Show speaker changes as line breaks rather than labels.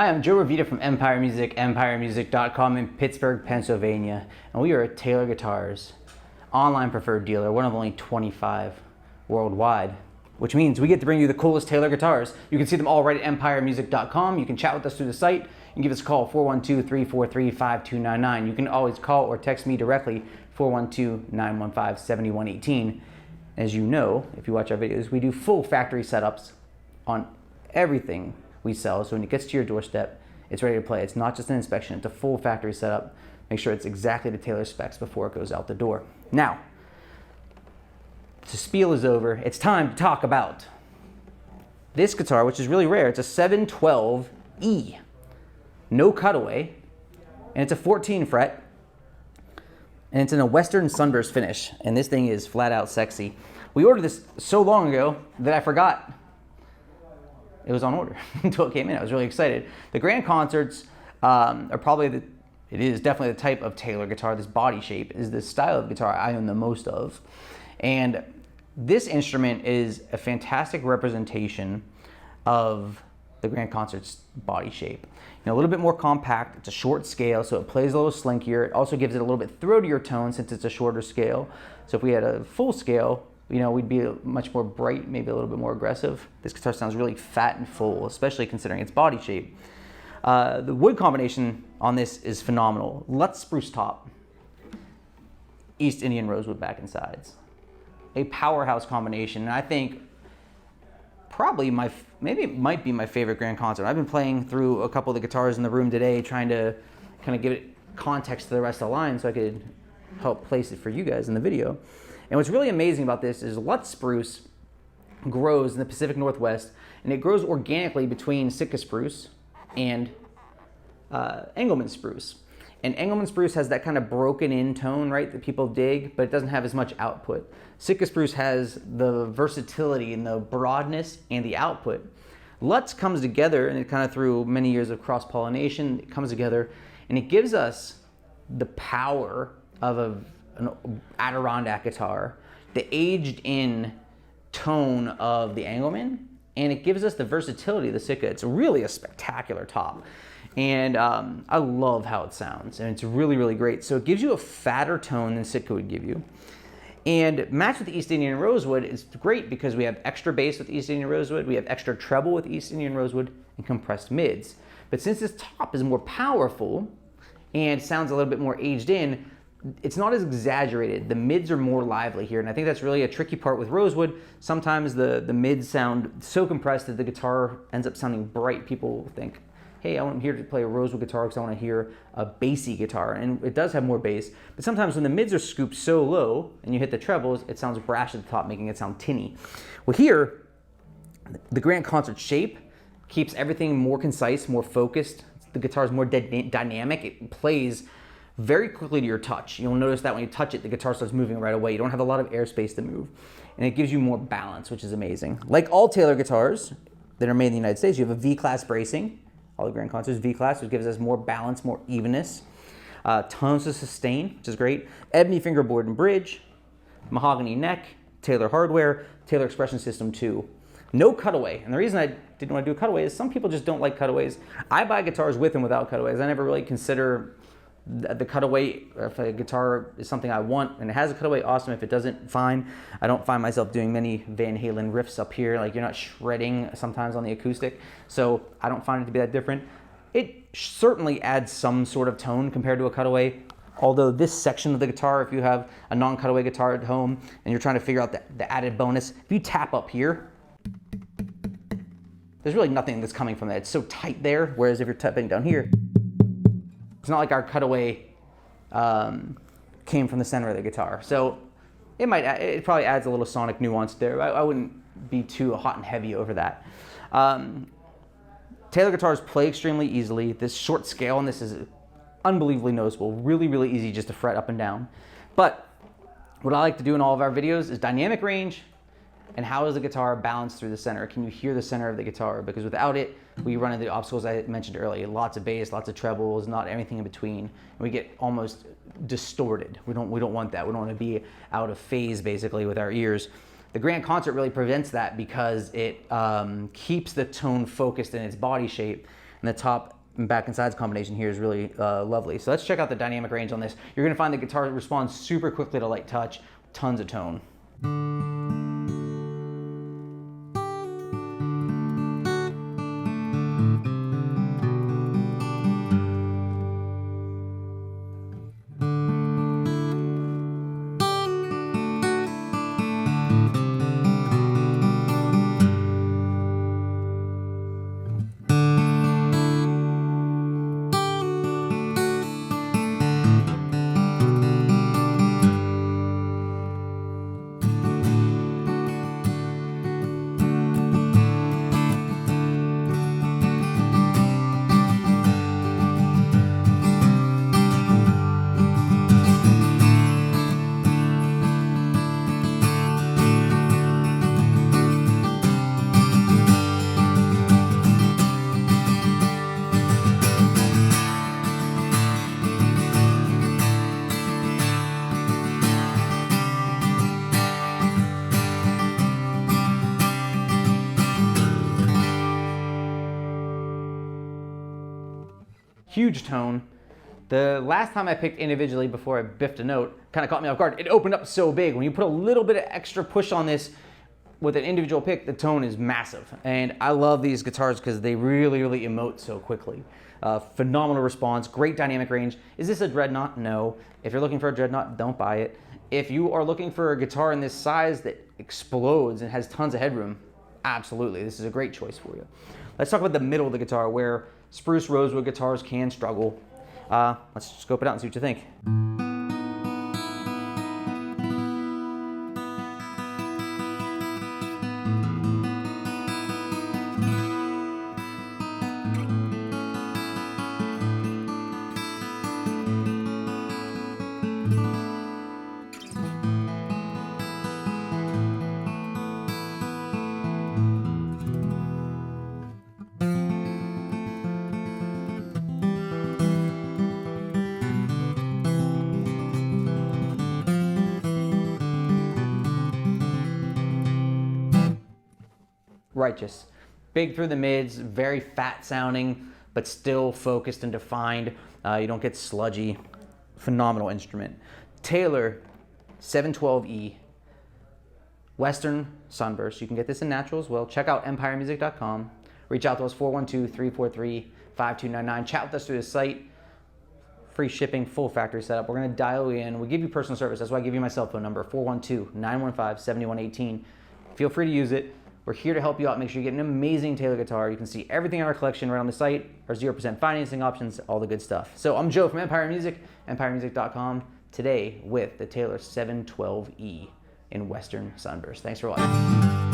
Hi, I'm Joe Ravita from Empire Music, empiremusic.com in Pittsburgh, Pennsylvania, and we are a Taylor Guitars online preferred dealer, one of only 25 worldwide, which means we get to bring you the coolest Taylor guitars. You can see them all right at empiremusic.com. You can chat with us through the site. You can give us a call, 412-343-5299. You can always call or text me directly, 412-915-7118. As you know, if you watch our videos, we do full factory setups on everything we sell, so when it gets to your doorstep, it's ready to play. It's not just an inspection, it's a full factory setup. Make sure it's exactly the Taylor specs before it goes out the door. Now, the spiel is over. It's time to talk about this guitar, which is really rare. It's a 712E, no cutaway, and it's a 14 fret, and it's in a Western Sunburst finish, and this thing is flat out sexy. We ordered this so long ago that I forgot it was on order until it came in. I was really excited. The Grand Concerts are probably it is definitely the type of Taylor guitar. This body shape is the style of guitar I own the most of. And this instrument is a fantastic representation of the Grand Concert's body shape. You know, a little bit more compact. It's a short scale, so it plays a little slinkier. It also gives it a little bit throatier tone since it's a shorter scale. So if we had a full scale, you know, we'd be much more bright, maybe a little bit more aggressive. This guitar sounds really fat and full, especially considering its body shape. The wood combination on this is phenomenal. Lutz spruce top, East Indian rosewood back and sides. A powerhouse combination, and I think probably maybe it might be my favorite Grand Concert. I've been playing through a couple of the guitars in the room today, trying to kind of give it context to the rest of the line so I could help place it for you guys in the video. And what's really amazing about this is Lutz spruce grows in the Pacific Northwest, and it grows organically between Sitka spruce and Engelmann spruce. And Engelmann spruce has that kind of broken in tone, right, that people dig, but it doesn't have as much output. Sitka spruce has the versatility and the broadness and the output. Lutz comes together, and it kind of through many years of cross-pollination, it comes together, and it gives us the power of an Adirondack guitar, the aged-in tone of the Engelmann, and it gives us the versatility of the Sitka. It's really a spectacular top. And I love how it sounds, and it's really, really great. So it gives you a fatter tone than Sitka would give you. And matched with the East Indian Rosewood is great because we have extra bass with East Indian Rosewood, we have extra treble with East Indian Rosewood, and compressed mids. But since this top is more powerful and sounds a little bit more aged in, it's not as exaggerated. The mids are more lively here, and I think that's really a tricky part with Rosewood. Sometimes the mids sound so compressed that the guitar ends up sounding bright. People think, hey, I'm here to play a Rosewood guitar because I want to hear a bassy guitar, and it does have more bass. But sometimes when the mids are scooped so low and you hit the trebles, it sounds brash at the top, making it sound tinny. Well, here, the Grand Concert shape keeps everything more concise, more focused. The guitar is more dynamic. It plays very quickly to your touch. You'll notice that when you touch it, the guitar starts moving right away. You don't have a lot of airspace to move. And it gives you more balance, which is amazing. Like all Taylor guitars that are made in the United States, you have a V-class bracing. All the Grand Concerts V-class, which gives us more balance, more evenness. Tones of sustain, which is great. Ebony fingerboard and bridge. Mahogany neck. Taylor hardware. Taylor Expression System 2. No cutaway. And the reason I didn't want to do a cutaway is some people just don't like cutaways. I buy guitars with and without cutaways. I never really consider the cutaway. If a guitar is something I want and it has a cutaway, awesome. If it doesn't, fine. I don't find myself doing many Van Halen riffs up here. Like, you're not shredding sometimes on the acoustic, so I don't find it to be that different. It certainly adds some sort of tone compared to a cutaway, although this section of the guitar, if you have a non-cutaway guitar at home and you're trying to figure out the added bonus, if you tap up here, there's really nothing that's coming from that. It's so tight there, whereas if you're tapping down here, it's not like our cutaway came from the center of the guitar. So it probably adds a little sonic nuance there. I wouldn't be too hot and heavy over that. Taylor guitars play extremely easily. This short scale on this is unbelievably noticeable. Really, really easy just to fret up and down. But what I like to do in all of our videos is dynamic range and how is the guitar balanced through the center. Can you hear the center of the guitar? Because without it, we run into the obstacles I mentioned earlier. Lots of bass, lots of trebles, not everything in between. And we get almost distorted. We don't want that. We don't want to be out of phase, basically, with our ears. The Grand Concert really prevents that because it keeps the tone focused in its body shape. And the top and back and sides combination here is really lovely. So let's check out the dynamic range on this. You're gonna find the guitar responds super quickly to light touch, tons of tone. Huge tone. The last time I picked individually before I biffed a note kind of caught me off guard. It opened up so big. When you put a little bit of extra push on this with an individual pick, the tone is massive. And I love these guitars because they really, really emote so quickly. Phenomenal response, great dynamic range. Is this a Dreadnought? No. If you're looking for a Dreadnought, don't buy it. If you are looking for a guitar in this size that explodes and has tons of headroom, absolutely, this is a great choice for you. Let's talk about the middle of the guitar where spruce rosewood guitars can struggle. Let's scope it out and see what you think. Righteous. Big through the mids, very fat sounding, but still focused and defined. You don't get sludgy. Phenomenal instrument. Taylor 712E, Western Sunburst. You can get this in natural as well. Check out empiremusic.com. Reach out to us, 412-343-5299. Chat with us through the site. Free shipping, full factory setup. We're gonna dial you in. We give you personal service. That's why I give you my cell phone number, 412-915-7118. Feel free to use it. We're here to help you out, make sure you get an amazing Taylor guitar. You can see everything in our collection right on the site, our 0% financing options, all the good stuff. So I'm Joe from Empire Music, empiremusic.com, today with the Taylor 712E in Western Sunburst. Thanks for watching.